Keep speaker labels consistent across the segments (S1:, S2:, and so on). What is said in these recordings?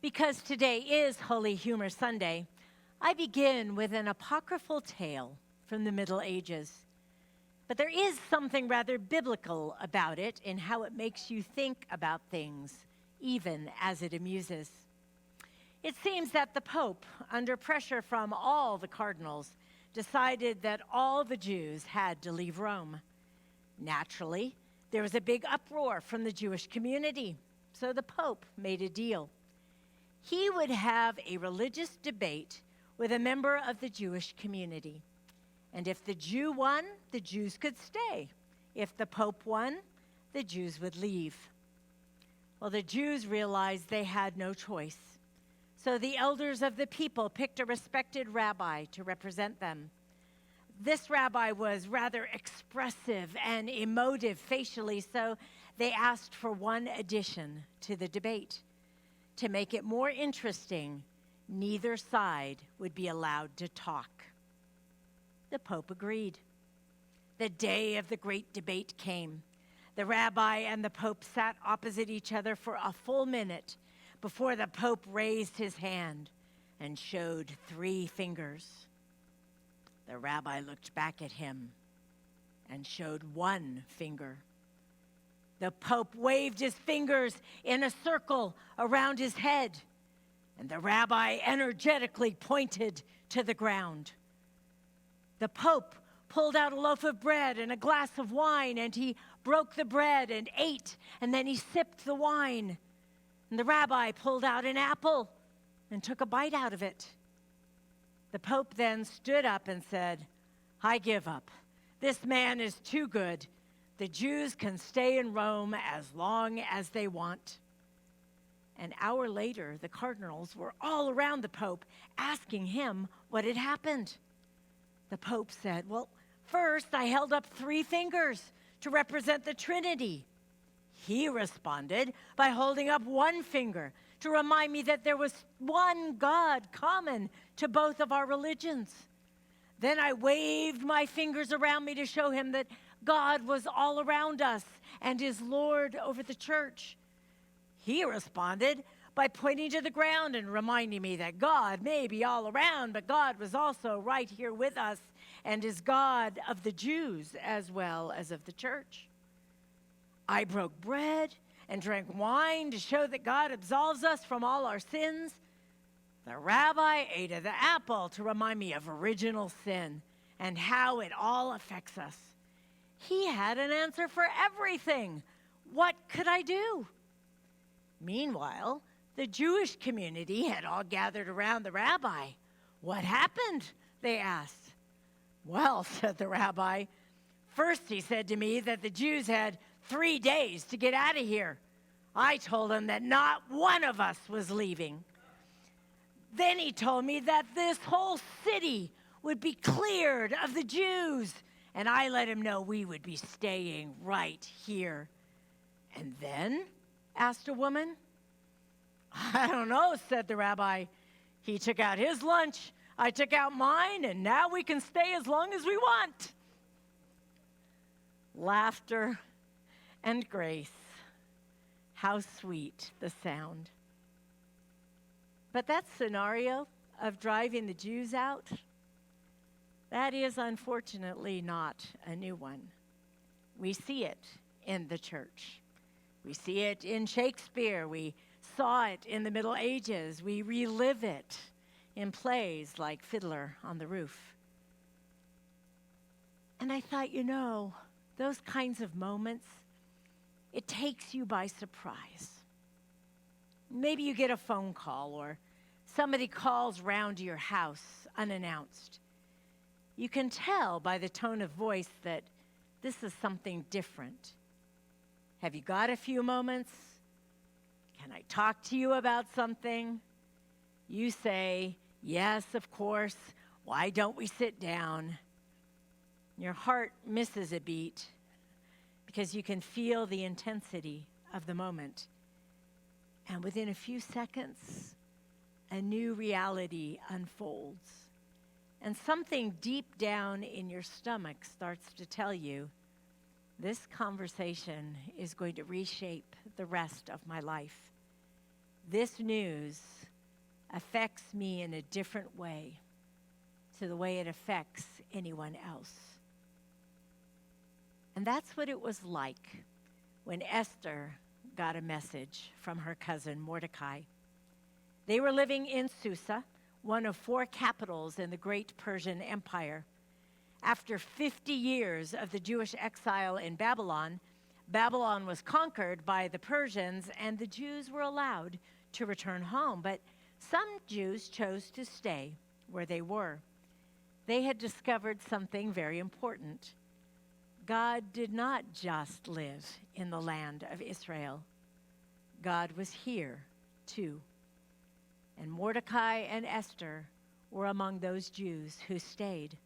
S1: Because today is Holy Humor Sunday, I begin with an apocryphal tale from the Middle Ages. But there is something rather biblical about it in how it makes you think about things, even as it amuses. It seems that the Pope, under pressure from all the cardinals, decided that all the Jews had to leave Rome. Naturally, there was a big uproar from the Jewish community, so the Pope made a deal. He would have a religious debate with a member of the Jewish community. And if the Jew won, the Jews could stay. If the Pope won, the Jews would leave. Well, the Jews realized they had no choice. So the elders of the people picked a respected rabbi to represent them. This rabbi was rather expressive and emotive facially, so they asked for one addition to the debate. To make it more interesting, neither side would be allowed to talk. The Pope agreed. The day of the great debate came. The rabbi and the Pope sat opposite each other for a full minute before the Pope raised his hand and showed 3 fingers. The rabbi looked back at him and showed 1 finger. The Pope waved his fingers in a circle around his head, and the rabbi energetically pointed to the ground. The Pope pulled out a loaf of bread and a glass of wine, and he broke the bread and ate, and then he sipped the wine. And the rabbi pulled out an apple and took a bite out of it. The Pope then stood up and said, "I give up. This man is too good. The Jews can stay in Rome as long as they want." An hour later, the cardinals were all around the Pope, asking him what had happened. The Pope said, "Well, first I held up 3 fingers to represent the Trinity." He responded by holding up 1 finger to remind me that there was one God common to both of our religions. Then I waved my fingers around me to show him that God was all around us and is Lord over the church. He responded by pointing to the ground and reminding me that God may be all around, but God was also right here with us and is God of the Jews as well as of the church. I broke bread and drank wine to show that God absolves us from all our sins. The rabbi ate of the apple to remind me of original sin and how it all affects us. He had an answer for everything. What could I do? Meanwhile, the Jewish community had all gathered around the rabbi. "What happened?" they asked. "Well," said the rabbi, "first he said to me that the Jews had 3 days to get out of here. I told him that not one of us was leaving. Then he told me that this whole city would be cleared of the Jews, and I let him know we would be staying right here." "And then?" asked a woman. "I don't know," said the rabbi. "He took out his lunch, I took out mine, and now we can stay as long as we want." Laughter and grace. How sweet the sound. But that scenario of driving the Jews out, that is unfortunately not a new one. We see it in the church. We see it in Shakespeare. We saw it in the Middle Ages. We relive it in plays like Fiddler on the Roof. And I thought, those kinds of moments, it takes you by surprise. Maybe you get a phone call or somebody calls round to your house unannounced. You can tell by the tone of voice that this is something different. "Have you got a few moments? Can I talk to you about something?" You say, "Yes, of course. Why don't we sit down?" Your heart misses a beat because you can feel the intensity of the moment. And within a few seconds, a new reality unfolds. And something deep down in your stomach starts to tell you, this conversation is going to reshape the rest of my life. this news affects me in a different way to the way it affects anyone else. And that's what it was like when Esther got a message from her cousin Mordecai. They were living in Susa, one of 4 capitals in the great Persian Empire. After 50 years of the Jewish exile in Babylon, Babylon was conquered by the Persians, and the Jews were allowed to return home. But some Jews chose to stay where they were. They had discovered something very important. God did not just live in the land of Israel. God was here, too. And Mordecai and Esther were among those Jews who stayed.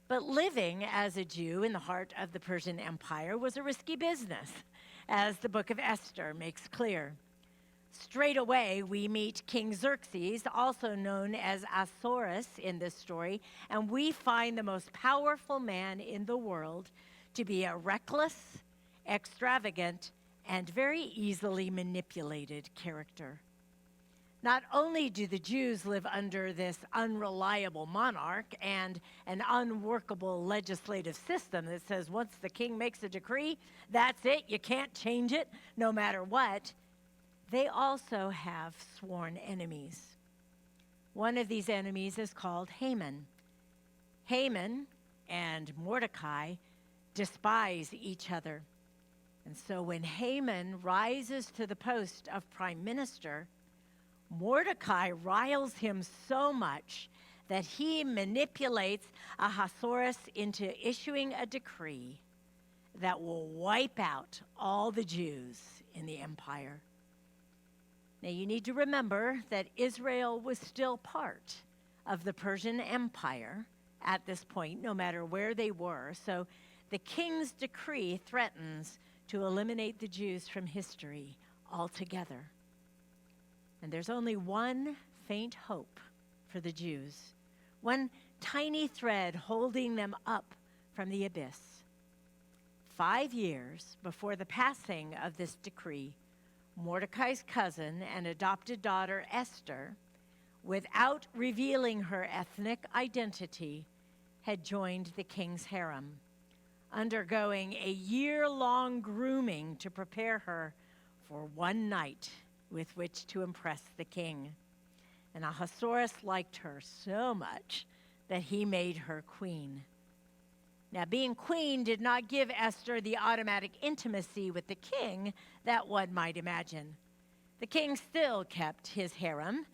S1: But living as a Jew in the heart of the Persian Empire was a risky business, as the book of Esther makes clear. Straight away, we meet King Xerxes, also known as Ahasuerus in this story, and we find the most powerful man in the world to be a reckless, extravagant, and very easily manipulated character. Not only do the Jews live under this unreliable monarch and an unworkable legislative system that says once the king makes a decree, that's it, you can't change it, no matter what, they also have sworn enemies. One of these enemies is called Haman. Haman and Mordecai despise each other. And so when Haman rises to the post of prime minister, Mordecai riles him so much that he manipulates Ahasuerus into issuing a decree that will wipe out all the Jews in the empire. Now you need to remember that Israel was still part of the Persian Empire at this point, no matter where they were. So the king's decree threatens to eliminate the Jews from history altogether. And there's only one faint hope for the Jews, one tiny thread holding them up from the abyss. 5 years before the passing of this decree, Mordecai's cousin and adopted daughter Esther, without revealing her ethnic identity, had joined the king's harem, undergoing a year-long grooming to prepare her for one night with which to impress the king. And Ahasuerus liked her so much that he made her queen. Now, being queen did not give Esther the automatic intimacy with the king that one might imagine. The king still kept his harem,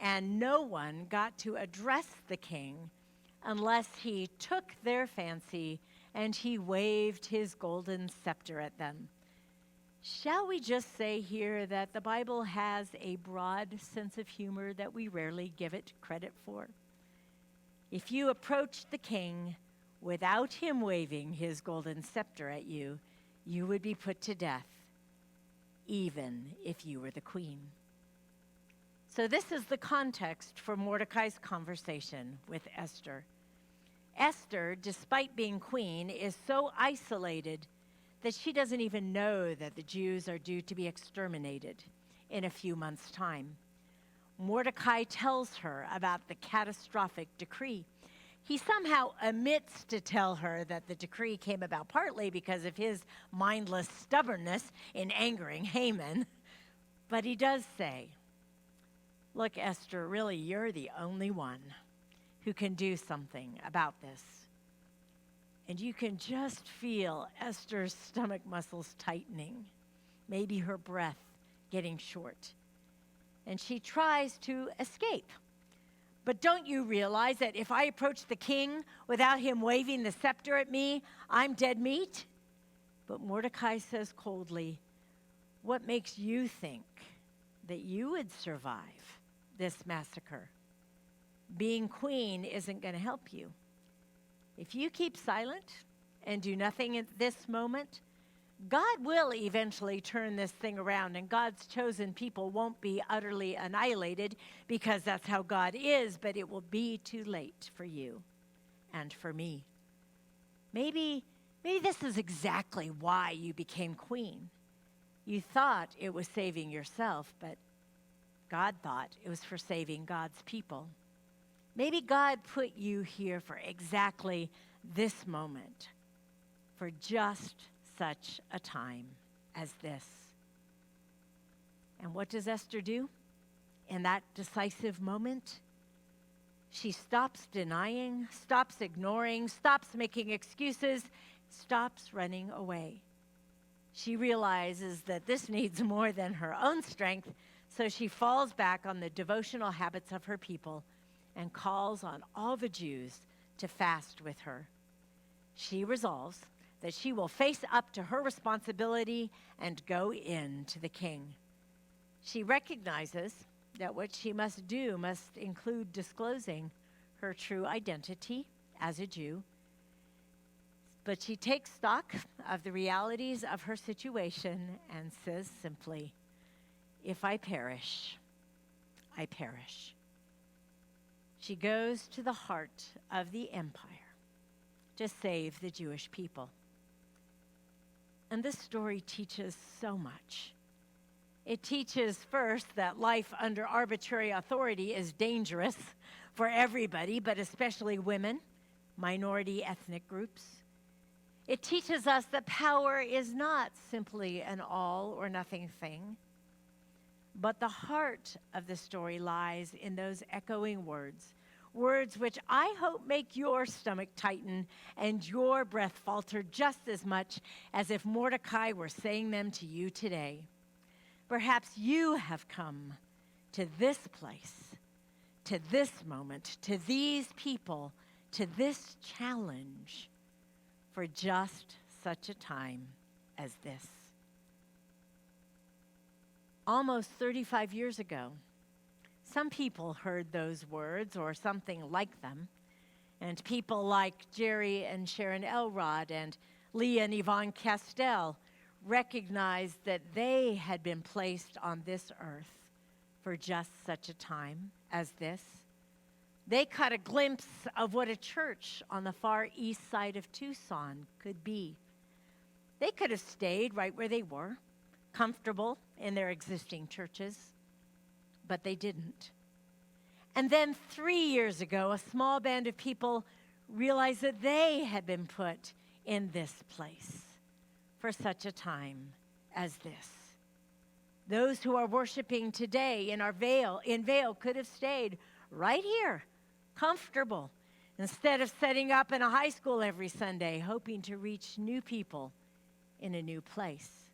S1: and no one got to address the king unless he took their fancy and he waved his golden scepter at them. Shall we just say here that the Bible has a broad sense of humor that we rarely give it credit for? If you approached the king without him waving his golden scepter at you, you would be put to death, even if you were the queen. So this is the context for Mordecai's conversation with Esther. Esther, despite being queen, is so isolated that she doesn't even know that the Jews are due to be exterminated in a few months' time. Mordecai tells her about the catastrophic decree. He somehow omits to tell her that the decree came about partly because of his mindless stubbornness in angering Haman. But he does say, look, Esther, really, you're the only one who can do something about this. And you can just feel Esther's stomach muscles tightening, maybe her breath getting short. And she tries to escape. But don't you realize that if I approach the king without him waving the scepter at me, I'm dead meat? But Mordecai says coldly, what makes you think that you would survive this massacre? Being queen isn't going to help you. If you keep silent and do nothing at this moment, God will eventually turn this thing around, and God's chosen people won't be utterly annihilated because that's how God is, but it will be too late for you and for me. Maybe this is exactly why you became queen. You thought it was saving yourself, but God thought it was for saving God's people. Maybe God put you here for exactly this moment, for just such a time as this. And what does Esther do in that decisive moment? She stops denying, stops ignoring, stops making excuses, stops running away. She realizes that this needs more than her own strength, so she falls back on the devotional habits of her people and calls on all the Jews to fast with her. She resolves that she will face up to her responsibility and go in to the king. She recognizes that what she must do must include disclosing her true identity as a Jew. But she takes stock of the realities of her situation and says simply, "If I perish, I perish." She goes to the heart of the empire to save the Jewish people. And this story teaches so much. It teaches first that life under arbitrary authority is dangerous for everybody, but especially women, minority ethnic groups. It teaches us that power is not simply an all or nothing thing, but the heart of the story lies in those echoing words which I hope make your stomach tighten and your breath falter just as much as if Mordecai were saying them to you today. Perhaps you have come to this place, to this moment, to these people, to this challenge for just such a time as this. Almost 35 years ago, some people heard those words or something like them, and people like Jerry and Sharon Elrod and Leah and Yvonne Castell recognized that they had been placed on this earth for just such a time as this. They caught a glimpse of what a church on the far east side of Tucson could be. They could have stayed right where they were, comfortable in their existing churches, but they didn't. And then 3 years ago, a small band of people realized that they had been put in this place for such a time as this. Those who are worshiping today in Vail could have stayed right here, comfortable, instead of setting up in a high school every Sunday, hoping to reach new people in a new place.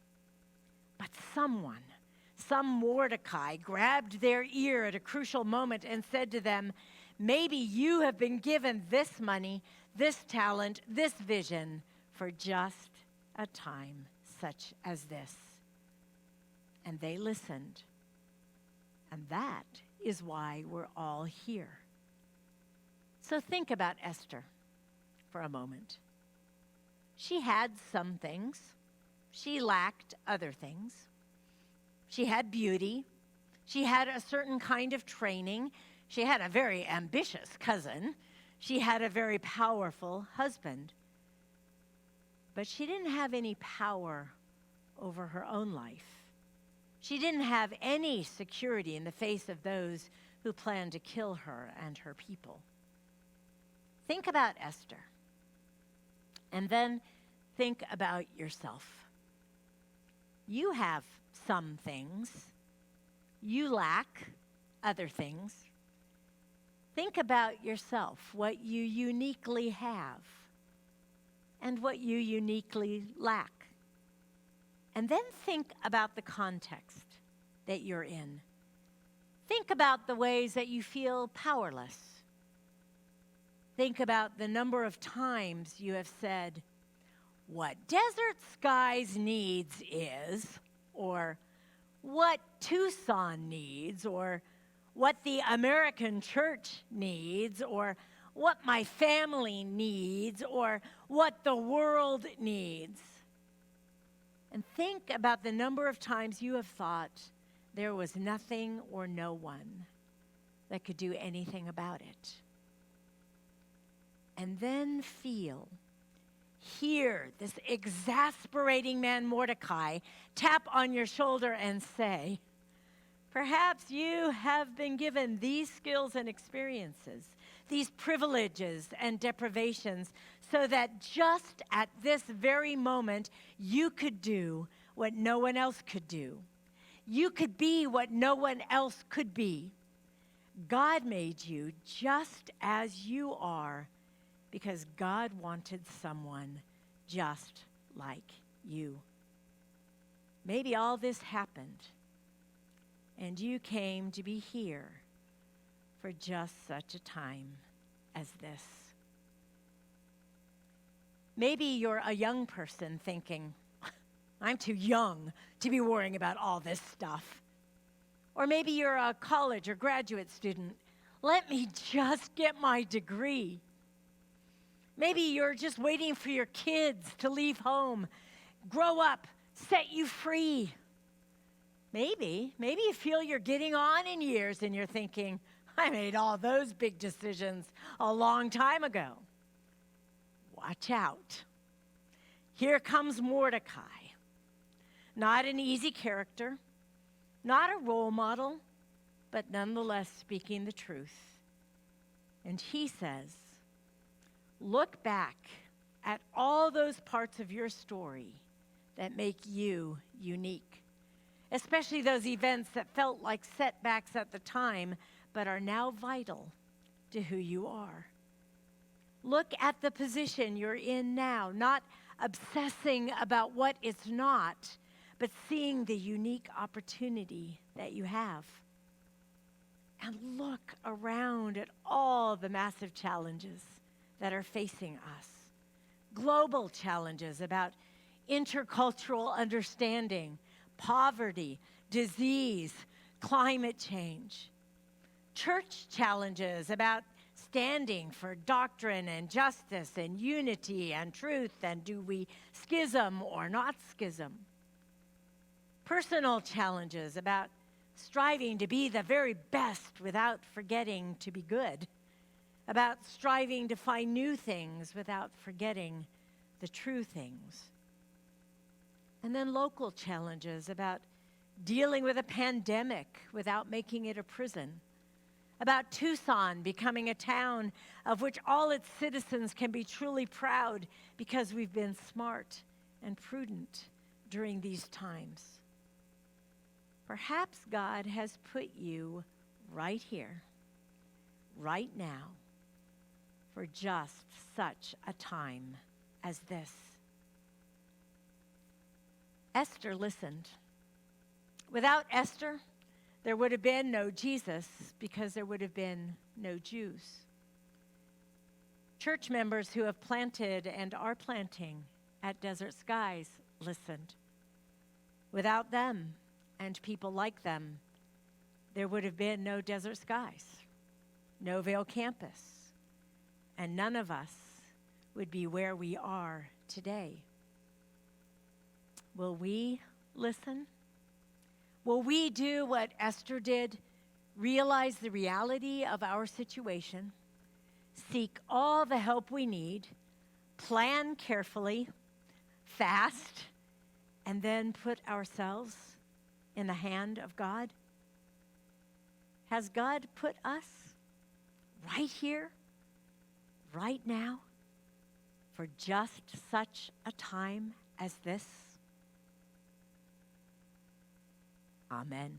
S1: But some Mordecai grabbed their ear at a crucial moment and said to them, "Maybe you have been given this money, this talent, this vision for just a time such as this." And they listened. And that is why we're all here. So think about Esther for a moment. She had some things. She lacked other things. She had beauty. She had a certain kind of training. She had a very ambitious cousin. She had a very powerful husband. But she didn't have any power over her own life. She didn't have any security in the face of those who planned to kill her and her people. Think about Esther, and then think about yourself. You have some things. You lack other things. Think about yourself, what you uniquely have and what you uniquely lack. And then think about the context that you're in. Think about the ways that you feel powerless. Think about the number of times you have said, "What Desert Skies needs is," or "what Tucson needs," or "what the American church needs," or "what my family needs," or "what the world needs." And think about the number of times you have thought there was nothing or no one that could do anything about it. And then hear this exasperating man Mordecai tap on your shoulder and say, Perhaps you have been given these skills and experiences, these privileges and deprivations, so that just at this very moment, you could do what no one else could do. You could be what no one else could be. God made you just as you are because God wanted someone just like you. Maybe all this happened, and you came to be here for just such a time as this. Maybe you're a young person thinking, I'm too young to be worrying about all this stuff. Or maybe you're a college or graduate student. Let me just get my degree. Maybe you're just waiting for your kids to leave home, grow up, set you free. Maybe you feel you're getting on in years and you're thinking, I made all those big decisions a long time ago. Watch out. Here comes Mordecai. Not an easy character, not a role model, but nonetheless speaking the truth. And he says, look back at all those parts of your story that make you unique, especially those events that felt like setbacks at the time, but are now vital to who you are. Look at the position you're in now, not obsessing about what it's not, but seeing the unique opportunity that you have. And look around at all the massive challenges that are facing us. Global challenges about intercultural understanding, poverty, disease, climate change. Church challenges about standing for doctrine and justice and unity and truth, and do we schism or not schism? Personal challenges about striving to be the very best without forgetting to be good, about striving to find new things without forgetting the true things. And then local challenges about dealing with a pandemic without making it a prison, about Tucson becoming a town of which all its citizens can be truly proud because we've been smart and prudent during these times. Perhaps God has put you right here, right now, for just such a time as this. Esther listened. Without Esther, there would have been no Jesus because there would have been no Jews. Church members who have planted and are planting at Desert Skies listened. Without them and people like them, there would have been no Desert Skies, no Vail campus, and none of us would be where we are today. Will we listen? Will we do what Esther did, realize the reality of our situation, seek all the help we need, plan carefully, fast, and then put ourselves in the hand of God? Has God put us right here, right now, for just such a time as this? Amen.